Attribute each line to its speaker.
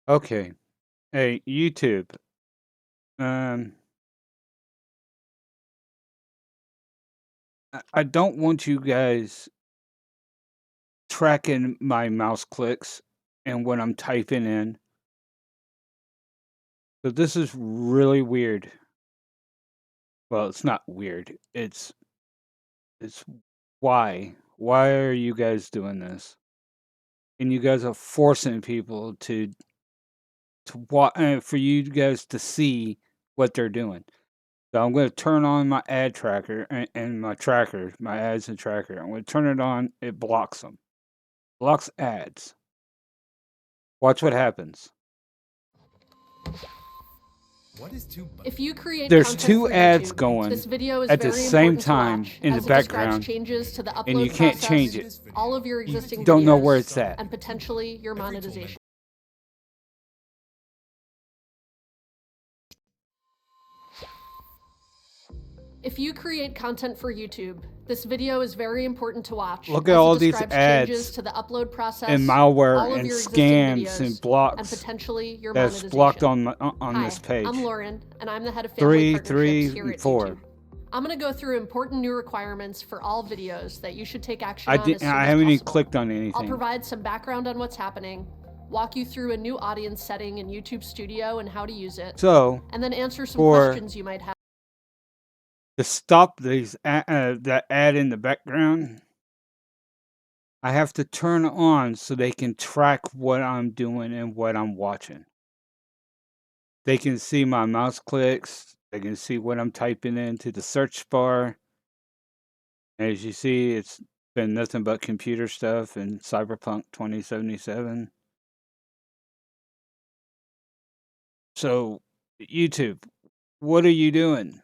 Speaker 1: Okay. Hey, YouTube. Um, I don't want you guys tracking my mouse clicks and what I'm typing in. So this is really weird. Well, it's not weird. It's why? Why are you guys doing this? And you guys are forcing people for you guys to see what they're doing. So I'm going to turn on my ad tracker and my tracker, my ads and tracker. I'm going to turn it on. It blocks them. Blocks ads. Watch what happens.
Speaker 2: If you create
Speaker 1: There's
Speaker 2: content
Speaker 1: two
Speaker 2: for
Speaker 1: ads
Speaker 2: YouTube,
Speaker 1: going
Speaker 2: this video is
Speaker 1: at the
Speaker 2: very
Speaker 1: same
Speaker 2: important to
Speaker 1: time
Speaker 2: watch,
Speaker 1: in the
Speaker 2: as it describes
Speaker 1: background,
Speaker 2: changes to the upload
Speaker 1: and you can't
Speaker 2: process,
Speaker 1: change it.
Speaker 2: all of your existing
Speaker 1: Don't know
Speaker 2: videos,
Speaker 1: where it's at.
Speaker 2: and potentially your monetization. If you create content for YouTube, this video is very important to watch.
Speaker 1: Look at all these
Speaker 2: changes
Speaker 1: ads
Speaker 2: to the upload process,
Speaker 1: and malware
Speaker 2: all of
Speaker 1: and
Speaker 2: your existing
Speaker 1: scams
Speaker 2: videos,
Speaker 1: and blocks
Speaker 2: and potentially your
Speaker 1: that's
Speaker 2: monetization.
Speaker 1: blocked on
Speaker 2: Hi,
Speaker 1: this page.
Speaker 2: I'm Lauren, and I'm the head of family partnerships here at
Speaker 1: 4.
Speaker 2: YouTube. I'm going to go through important new requirements for all videos that you should take action
Speaker 1: I
Speaker 2: on as soon as
Speaker 1: haven't even
Speaker 2: possible.
Speaker 1: clicked on
Speaker 2: I'll
Speaker 1: anything.
Speaker 2: provide some background on what's happening, walk you through a new audience setting in YouTube Studio and how to use it,
Speaker 1: So,
Speaker 2: and then answer some questions you might have.
Speaker 1: To stop that ad in the background, I have to turn on so they can track what I'm doing and what I'm watching. They can see my mouse clicks. They can see what I'm typing into the search bar. As you see, it's been nothing but computer stuff and Cyberpunk 2077. So, YouTube, what are you doing?